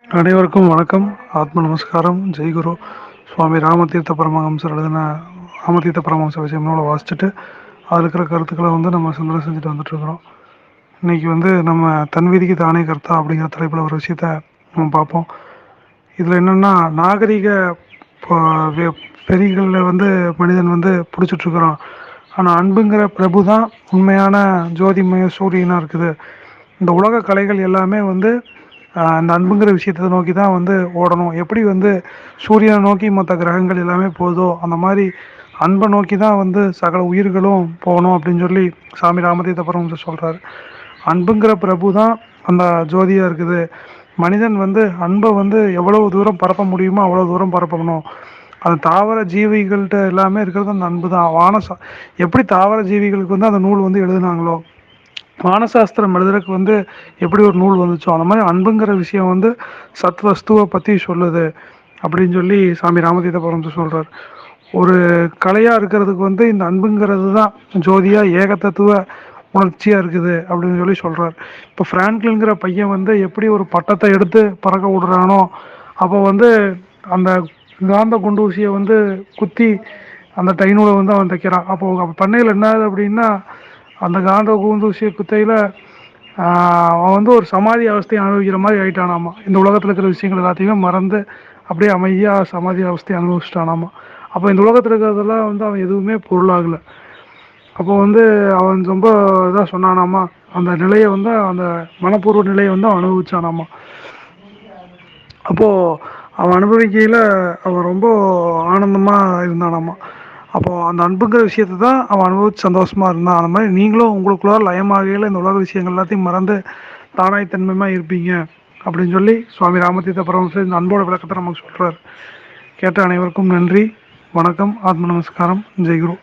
அனைவருக்கும் வணக்கம். ஆத்ம நமஸ்காரம். ஜெய்குரு. சுவாமி ராமதீர்த்த பரமஹம்சர் எழுதின ராமதீர்த்த பரமஹம்ச விஷயம் நூலை வாசிச்சுட்டு அதில் இருக்கிற கருத்துக்களை நம்ம சிந்தனை செஞ்சுட்டு வந்துட்டுருக்குறோம். இன்றைக்கி நம்ம தன் விதிக்கு தானே கர்த்தா அப்படிங்கிற தலைப்பில் ஒரு விஷயத்த நம்ம பார்ப்போம். இதில் என்னென்னா, நாகரிக பெரிகளில் மனிதன் பிடிச்சிட்ருக்குறான். ஆனால் அன்புங்கிற பிரபு தான் உண்மையான ஜோதிமய சூரியனாக இருக்குது. இந்த உலக கலைகள் எல்லாமே அந்த அன்புங்கிற விஷயத்தை நோக்கி தான் ஓடணும். எப்படி சூரியனை நோக்கி மற்ற கிரகங்கள் எல்லாமே போதோ அந்த மாதிரி அன்பை நோக்கி தான் சகல உயிர்களும் போகணும் அப்படின்னு சொல்லி சாமி ராமதீர்த்த பரமஹம்சர் சொல்கிறார். அன்புங்கிற பிரபு தான் அந்த ஜோதியாக இருக்குது. மனிதன் அன்பை எவ்வளவு தூரம் பரப்ப முடியுமோ அவ்வளோ தூரம் பரப்பணும். அந்த தாவர ஜீவிகள்கிட்ட எல்லாமே இருக்கிறது அந்த அன்பு தான். எப்படி தாவர ஜீவிகளுக்கு அந்த நூல் எழுதுனாங்களோ, வானசாஸ்திரம் எழுதுறதுக்கு எப்படி ஒரு நூல் வந்துச்சோ அந்த மாதிரி அன்புங்கிற விஷயம் சத்வஸ்துவை பற்றி சொல்லுது அப்படின்னு சொல்லி சாமி ராமதீர்த்த பரமஹம்சர் சொல்கிறார். ஒரு கலையாக இருக்கிறதுக்கு இந்த அன்புங்கிறது தான் ஜோதியாக ஏகத்தத்துவ உணர்ச்சியாக இருக்குது அப்படின்னு சொல்லி சொல்கிறார். இப்போ ஃப்ராங்க்லின்கிற பையன் எப்படி ஒரு பட்டத்தை எடுத்து பறக்க விடுறானோ, அப்போ அந்த காந்த குண்டூசியை குத்தி அந்த டைனூலை அவன் தைக்கிறான். அப்போ பண்ணையில் என்ன ஆகுது அப்படின்னா, அந்த காந்த கூந்தூசிய குத்தையில் அவன் ஒரு சமாதி அவஸ்தையை அனுபவிக்கிற மாதிரி ஆயிட்டானாமா. இந்த உலகத்தில் இருக்கிற விஷயங்கள் எல்லாத்தையுமே மறந்து அப்படியே அமைதியாக சமாதி அவஸ்தையை அனுபவிச்சிட்டானாமா. அப்போ இந்த உலகத்தில் இருக்கிறதெல்லாம் அவன் எதுவுமே பொருளாகலை. அப்போ அவன் ரொம்ப இதாக சொன்னானாமா, அந்த நிலையை அந்த மனப்பூர்வ நிலையை அவன் அனுபவிச்சானாமா. அப்போது அவன் அனுபவிக்கையில் அவன் ரொம்ப ஆனந்தமாக இருந்தானாமா. அப்போது அந்த அன்புங்கிற விஷயத்தை தான் அவன் அனுபவிச்சு சந்தோஷமாக இருந்தான். அந்த மாதிரி நீங்களும் உங்களுக்குள்ள லயமாகையில் இந்த உலக விஷயங்கள் எல்லாத்தையும் மறந்து தானாய் தன்மையாக இருப்பீங்க அப்படின்னு சொல்லி சுவாமி ராமதீர்த்த பரமஹம்சர் இந்த அன்போட விளக்கத்தை நமக்கு சொல்கிறார். கேட்ட அனைவருக்கும் நன்றி, வணக்கம், ஆத்ம நமஸ்காரம், ஜெய்குரு.